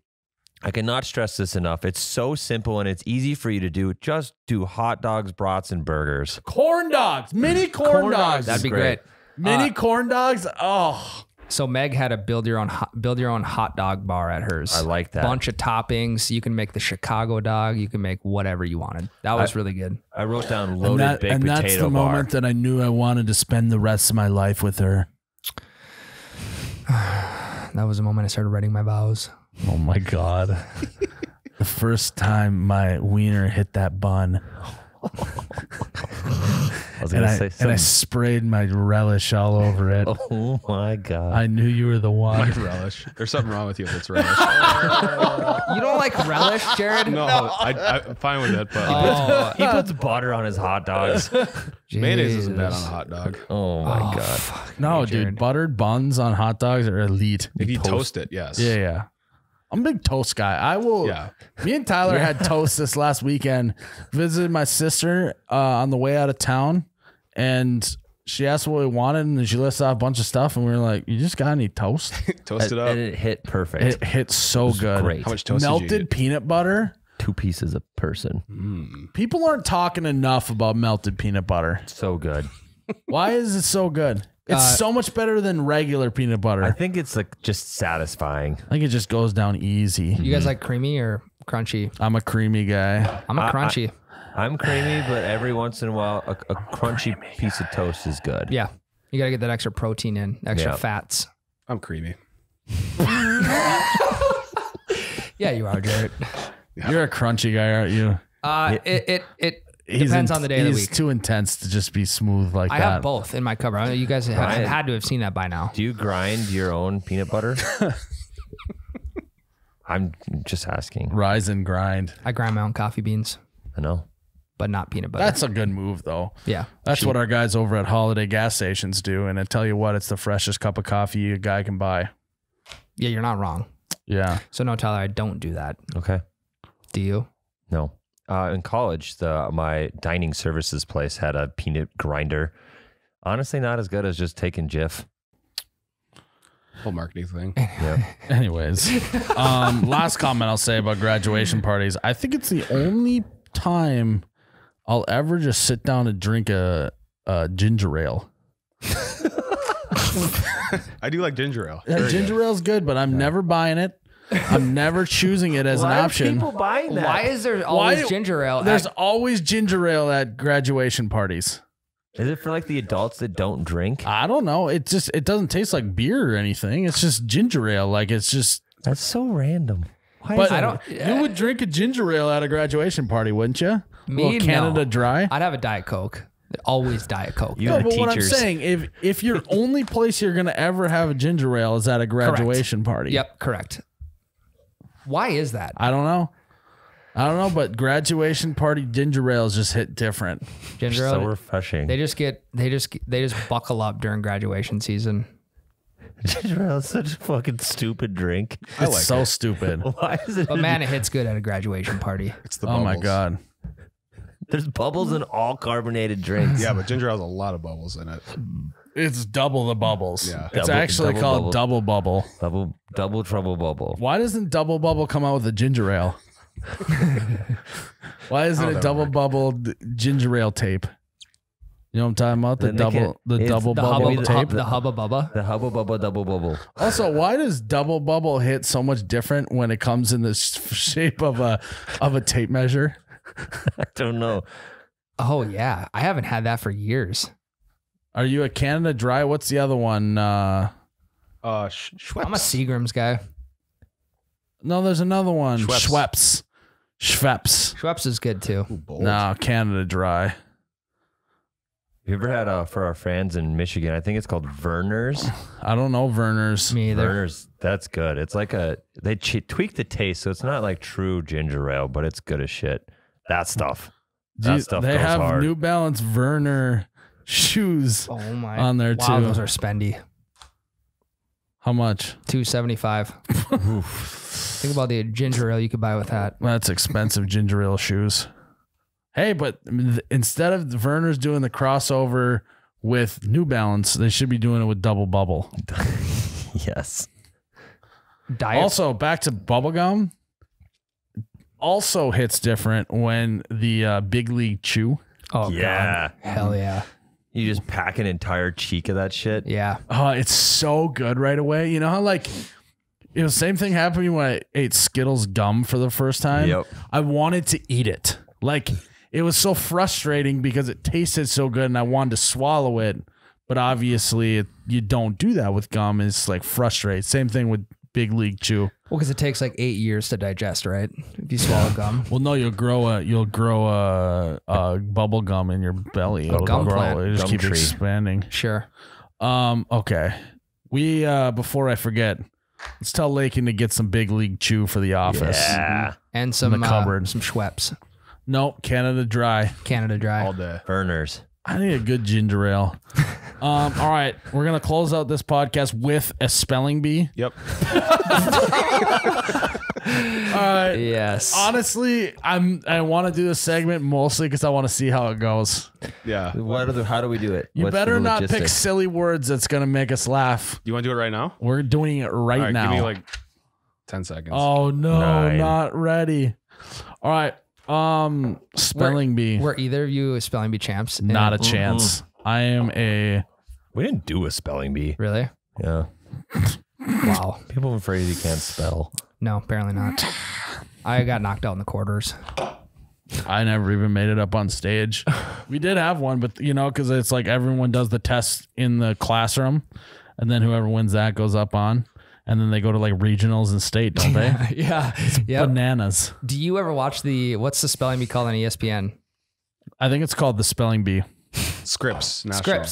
I cannot stress this enough. It's so simple and it's easy for you to do. Just do hot dogs, brats, and burgers. corn dogs, mini corn dogs. That'd be great. Mini corn dogs. Oh, So Meg had a build your own hot dog bar at hers. I like that. Bunch of toppings. You can make the Chicago dog. You can make whatever you wanted. That was really good. I wrote down and, loaded baked and potato that's the bar. moment that I knew I wanted to spend the rest of my life with her. That was the moment I started writing my vows. Oh my God. The first time my wiener hit that bun. I was And gonna I, say and I something. sprayed my relish all over it. Oh my God. I knew you were the one. Like relish. There's something wrong with you if it's relish. You don't like relish, Jared? No, I'm fine with it, but Oh, He puts butter on his hot dogs. mayonnaise isn't bad on Jesus. a hot dog. Oh my God. Fuck. No, Hey, dude, Jared. buttered buns on hot dogs are elite. If you toast it, yes. Yeah. I'm a big toast guy. I will. Yeah. Me and Tyler had toast this last weekend. Visited my sister on the way out of town, and she asked what we wanted, and then she listed out a bunch of stuff, and we were like, "You just got any toast?" Toast it up. And it hit perfect. It hit so good. great. How much toast did you Melted eat? peanut butter 2 pieces a person. People aren't talking enough about melted peanut butter. So good. Why is it so good? It's so much better than regular peanut butter. I think it's like just satisfying. I think it just goes down easy. You guys like creamy or crunchy? I'm a creamy guy. I'm a crunchy. I'm creamy, but every once in a while, a crunchy piece of toast is good. Yeah. You got to get that extra protein in, extra Yeah. fats. I'm creamy. Yeah, you are, Jared. You're a crunchy guy, aren't you? It depends on the day of the He's week. too intense to just be smooth like I that. have both in my cupboard. I know you guys have Right. had to have seen that by now. Do you grind your own peanut butter? I'm just asking. Rise and grind. I grind my own coffee beans, I know. but not peanut butter. That's a good move, though. yeah. That's what our guys over at Holiday gas stations do. And I tell you what, it's the freshest cup of coffee a guy can buy. Yeah, you're not wrong. Yeah. So no, Tyler, I don't do that. Okay. Do you? No. In college, my dining services place had a peanut grinder. Honestly, not as good as just taking Jif. Whole marketing thing. Yeah. Anyways, last comment I'll say about graduation parties. I think it's the only time I'll ever just sit down and drink a ginger ale. I do like ginger ale. Yeah, ginger ale's good, but I'm never buying it. I'm never choosing it as an option. buying Why is there always ginger ale? There's always ginger ale at graduation parties. Is it for like the adults that don't drink? I don't know. It doesn't taste like beer or anything. It's just ginger ale. Like it's just. That's so random. Why But is that? you would drink a ginger ale at a graduation party, wouldn't you? Me, Canada no. Dry. I'd have a Diet Coke. Always Diet Coke. You No, and the but what I'm teachers. saying, if your only place you're gonna ever have a ginger ale is at a graduation party, Yep, correct. Why is that? I don't know, but graduation party ginger ales just hit different. Ginger So ale. refreshing. They just buckle up during graduation season. Ginger ale is such a fucking stupid drink. It's so stupid. Why is it? But man, it hits good at a graduation party. It's the Oh bubbles. my god. There's bubbles in all carbonated drinks. Yeah, but ginger ale has a lot of bubbles in it. It's double the bubbles. Yeah. It's Double- actually double called bubble. double bubble. Double trouble bubble. Why doesn't double bubble come out with a ginger ale? Why isn't it double bubble ginger ale tape? You know what I'm talking about? The Then they double can't- the it's double The bubble hubba, tape. the hubba bubba. The hubba bubba double bubble. Also, why does double bubble hit so much different when it comes in the shape of a tape measure? I don't know. Oh yeah, I haven't had that for years. Are you a Canada Dry? What's the other one? I'm a Schweppes. Seagram's guy. No, there's another one. Schweppes. Schweppes. Schweppes is good too. Bold. No, Canada Dry. Have you ever had for our fans in Michigan? I think it's called Verner's. I don't know Verner's. Me either. Verner's, that's good. It's like they tweak the taste, so it's not like true ginger ale, but it's good as shit. That stuff. That stuff They goes have hard. New Balance Verner shoes Oh my! on there wow, too. those are spendy. How much? $275. Think about the ginger ale you could buy with that. That's expensive ginger ale shoes. Hey, but instead of Verner's doing the crossover with New Balance, they should be doing it with Double Bubble. Yes. Diet. Also, back to bubblegum. Also hits different when the Big League Chew. oh Yeah. God. Hell yeah. You just pack an entire cheek of that shit. Yeah. Oh, it's so good right away. You know how the same thing happened to me when I ate Skittles gum for the first time. Yep. I wanted to eat it. It was so frustrating because it tasted so good and I wanted to swallow it. But obviously you don't do that with gum. It's frustrating. Same thing with Big League Chew. Well, because it takes like 8 years to digest, right? If you swallow gum. Well, no, you'll grow a bubble gum in your belly. It'll gum grow. plant. It'll just Gum keep tree. expanding. Sure. Okay. We before I forget, let's tell Lakin to get some Big League Chew for the office. Yeah. And some the cupboard. some Schweppes. Nope, Canada Dry. Canada Dry. All day. Verner's. I need a good ginger ale. All right, we're gonna close out this podcast with a spelling bee. Yep. All right. Yes. Honestly, I want to do this segment mostly because I want to see how it goes. Yeah. How do we do it? You What's better the not pick logistics? silly words that's gonna make us laugh. You want to do it right now? We're doing it right All right, now. give me 10 seconds. Oh no, Nine. not ready. All right. Spelling bee. Were either of you spelling bee champs? Not a chance. I am a. We didn't do a spelling bee. Really? Yeah. Wow. People are afraid you can't spell. No, apparently not. I got knocked out in the quarters. I never even made it up on stage. We did have one, but because it's like everyone does the test in the classroom, and then whoever wins that goes up on, and then they go to like regionals and state, don't they? Yeah. Yep. Bananas. Do you ever watch what's the spelling bee called on ESPN? I think it's called the spelling bee. Scripps.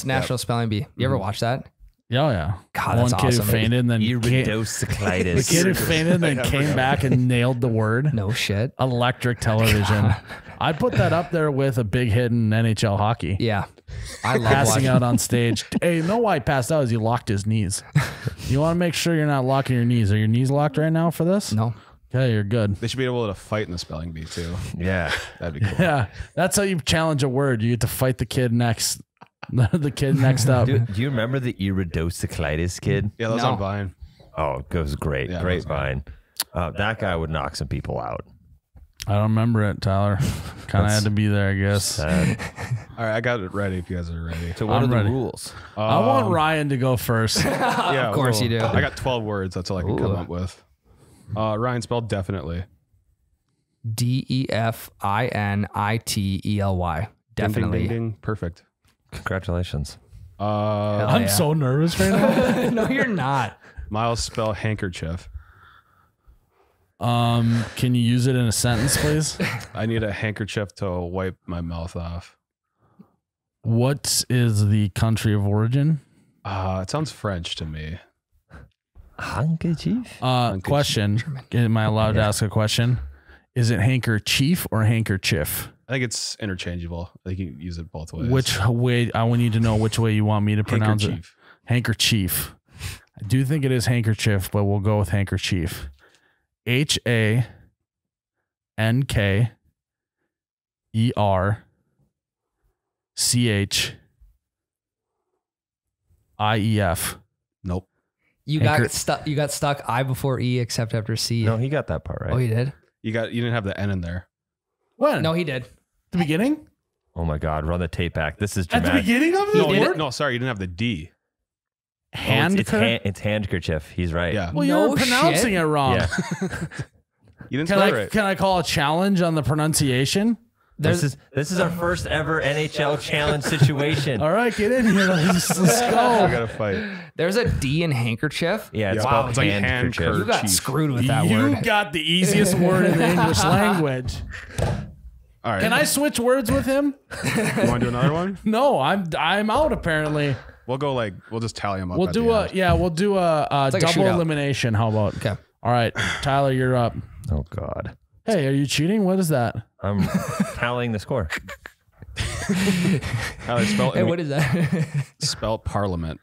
National Spelling Bee. You ever watch that? Oh, yeah. God, one that's kid awesome. who fainted and then the kid who fainted and then came back and nailed the word. No shit. Electric television. I put that up there with a big hit in NHL hockey. Yeah. I love Passing watching. out on stage. Hey, you know why he passed out is he locked his knees. You want to make sure you're not locking your knees. Are your knees locked right now for this? No. Okay, you're good. They should be able to fight in the spelling bee too. Yeah. That'd be cool. Yeah, that's how you challenge a word. You get to fight the kid next. The kid next up. Do you remember the iridocyclitis kid? Yeah, that was No. on Vine. Oh, it was great. Yeah, Great that was Vine. That guy would knock some people out. I don't remember it, Tyler. Kind of had to be there, I guess. Sad. All right, I got it ready if you guys are ready. So what I'm are ready. the rules? I want Ryan to go first. Yeah, Of course you do. I got 12 words. That's all I can come Ooh. up with. Ryan spelled definitely. DEFINITELY. Definitely. Ding, ding, ding. Perfect. Congratulations. I'm yeah. so nervous right now. No, you're not. Miles spell handkerchief. Can you use it in a sentence, please? I need a handkerchief to wipe my mouth off. What is the country of origin? It sounds French to me. Handkerchief? Question. Am I allowed to ask a question? Is it handkerchief or handkerchief? I think it's interchangeable. I think you can use it both ways. Which way? I need to know which way you want me to pronounce it. Handkerchief. Handkerchief. I do think it is handkerchief, but we'll go with handkerchief. HANKERCHIEF. Nope. You got stuck. You got stuck. I before E, except after C. No, he got that part right. Oh, you did? You didn't have the N in there. When? No, he did. The beginning? Oh my God, run the tape back. This is At the dramatic. beginning of it? No, sorry, you didn't have the D. It's handkerchief. He's right. Yeah. Well, you No were pronouncing shit. it wrong. Yeah. You didn't Can spell I it right. can I call a challenge on the pronunciation? This is our first ever NHL challenge situation. All right, get in here. Let's We go. gotta fight. There's a D in handkerchief. Yeah, it's Yeah. spelled It's like handkerchief. handker- You got Chief. screwed with that You word. got the easiest word in the English language. All right. Can I switch words with him? You want to do another one? No, I'm out apparently. We'll just tally them up. We'll at do the a end. we'll do a like a double shootout. elimination. How about? Okay. All right, Tyler, you're up. Oh God. Hey, are you cheating? What is that? I'm tallying the score. Tyler, Hey, what is that? spell parliament.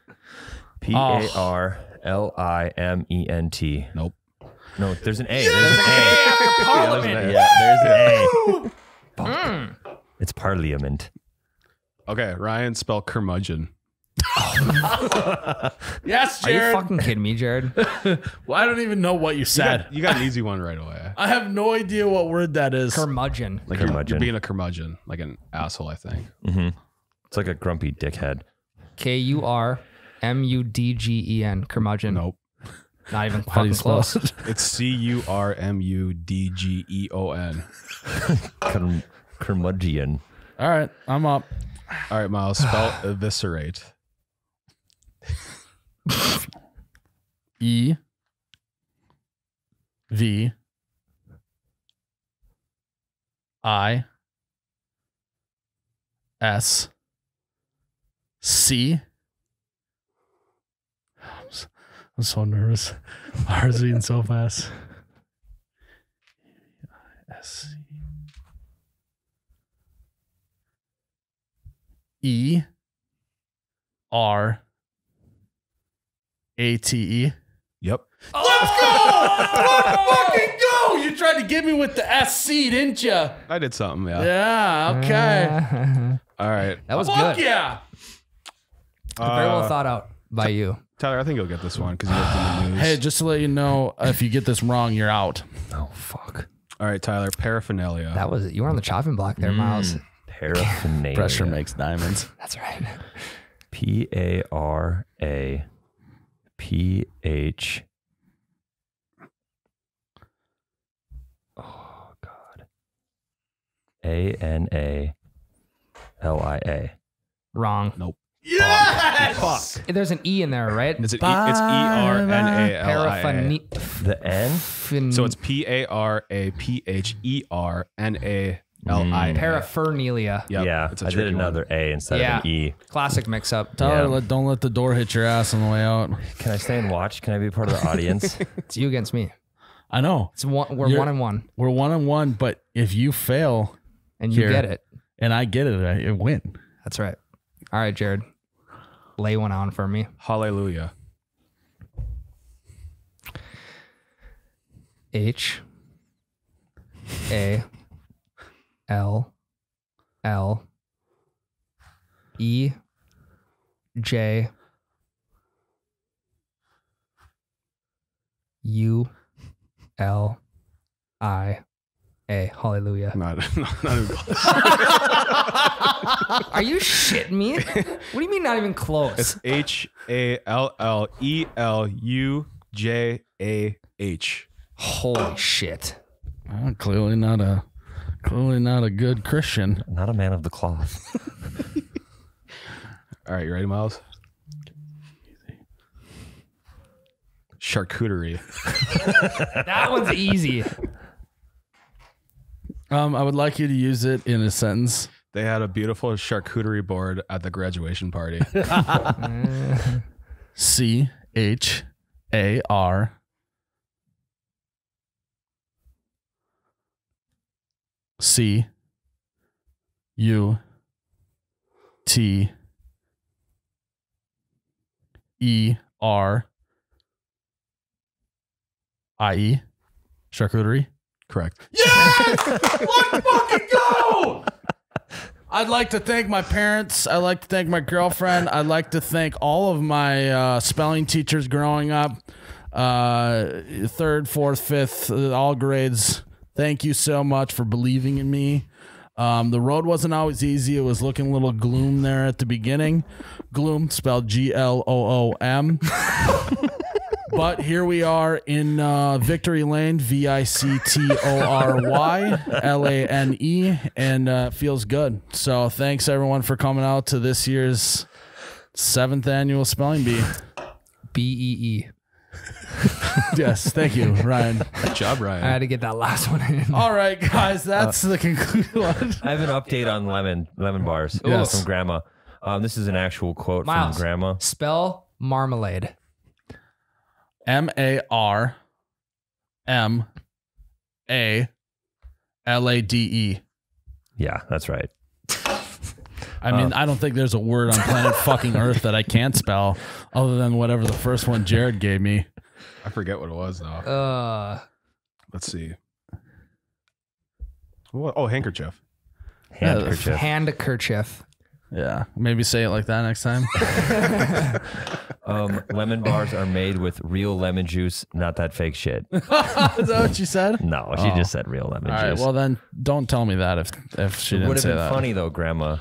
Parliament. Nope. No, there's an A. There's an A. Parliament. Yeah, there's an A. It's parliament. Okay, Ryan, spell curmudgeon. Yes, Are you Jared. fucking kidding me, Jared? Well, I don't even know what you said. You got an easy one right away. I have no idea what word that is. Curmudgeon. Like you're Curmudgeon. being a curmudgeon, like an asshole, I think. It's like a grumpy dickhead. KURMUDGEN. Curmudgeon. Nope. Not even How do you fucking spell close. it? It's CURMUDGEON. Curmudgeon. All right, I'm up. All right, Miles, spell eviscerate. E V I S C. I'm so nervous. My heart's beating so fast. S E R A-T-E. Yep. Let's go! Let's fucking go! You tried to get me with the SC, didn't you? I did something, yeah. Yeah, okay. All right. That was Fuck good. yeah. Very well thought out by you. Tyler, I think you'll get this one because you looked in the news. Hey, just to let you know, if you get this wrong, you're out. Oh fuck. All right, Tyler. Paraphernalia. That was it. You were on the chopping block there, Miles. Paraphernalia. Pressure makes diamonds. That's right. P-A-R-A-P-H. Oh, God. A-N-A-L-I-A. Wrong. Nope. Yes! There's an E in there, right? It's E-R-N-A-L-I-A. The N? So it's P-A-R-A-P-H-E-R-N-A-L-I-A. paraphernalia. Yep, Yeah, it's a I did tricky one. another A instead of an E. Classic mix up. Tyler, Yeah. don't let the door hit your ass on the way out. Can I stay and watch? Can I be part of the audience? It's you against me. I know. It's one. We're You're- 1-1, We're 1-1, but if you fail and you Here. get it. and I get it, I win. That's right. All right, Jared. Lay one on for me. Hallelujah. H A L L E J U L I A. Hallelujah. Not even close. Are you shitting me? What do you mean not even close? It's H-A-L-L-E-L-U-J-A-H. Holy shit. Clearly not a good Christian. Not a man of the cloth. All right, you ready, Miles? Charcuterie. That one's easy. I would like you to use it in a sentence. They had a beautiful charcuterie board at the graduation party. C-H-A-R C-U-T-E-R-I-E. Charcuterie. Correct. Yes! Let's fucking go! I'd like to thank my parents. I'd like to thank my girlfriend. I'd like to thank all of my spelling teachers growing up. 3rd, 4th, 5th, all grades. Thank you so much for believing in me. The road wasn't always easy. It was looking a little gloom there at the beginning. Gloom, spelled G-L-O-O-M. But here we are in Victory Lane, VICTORY LANE, and feels good. So thanks everyone for coming out to this year's 7th annual Spelling Bee. B-E-E. Yes, thank you, Ryan. Good job, Ryan. I had to get that last one in. All right, guys, that's the conclusion. I have an update on lemon bars Yes. from Grandma. This is an actual quote Miles, from Grandma. spell marmalade. M-A-R-M-A-L-A-D-E. Yeah, that's right. I mean, I don't think there's a word on planet fucking Earth that I can't spell other than whatever the first one Jared gave me. I forget what it was, though. Let's see. What? Oh, handkerchief. Handkerchief. Handkerchief. Yeah, maybe say it like that next time. Lemon bars are made with real lemon juice, not that fake shit. Is that what you said? No, she just said real lemon All juice. right, well then don't tell me that if she it didn't would have say been that. funny though, Grandma.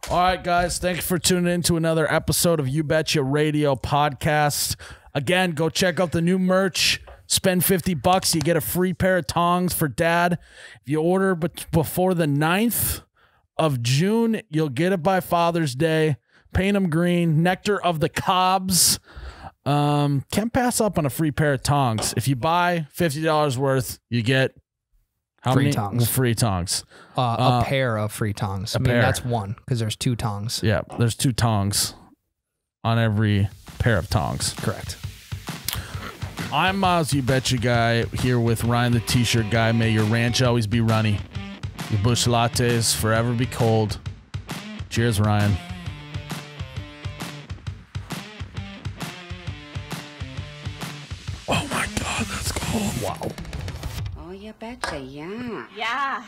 All right, guys, thanks for tuning in to another episode of You Betcha Radio Podcast. Again, go check out the new merch. Spend $50, you get a free pair of tongs for dad. If you order before the 9th of June, you'll get it by Father's Day. Paint them green. Nectar of the Cobs. Can't pass up on a free pair of tongs. If you buy $50 worth, you get how Free many tongs. free tongs? A pair of free tongs. I mean, pair. that's one because there's 2 tongs. Yeah, there's 2 tongs on every pair of tongs. Correct. I'm Miles, You Betcha Guy, here with Ryan, the T-shirt guy. May your ranch always be runny. Your bush lattes forever be cold. Cheers, Ryan. Oh my God, that's cold. Wow. Oh, you betcha, yeah. Yeah.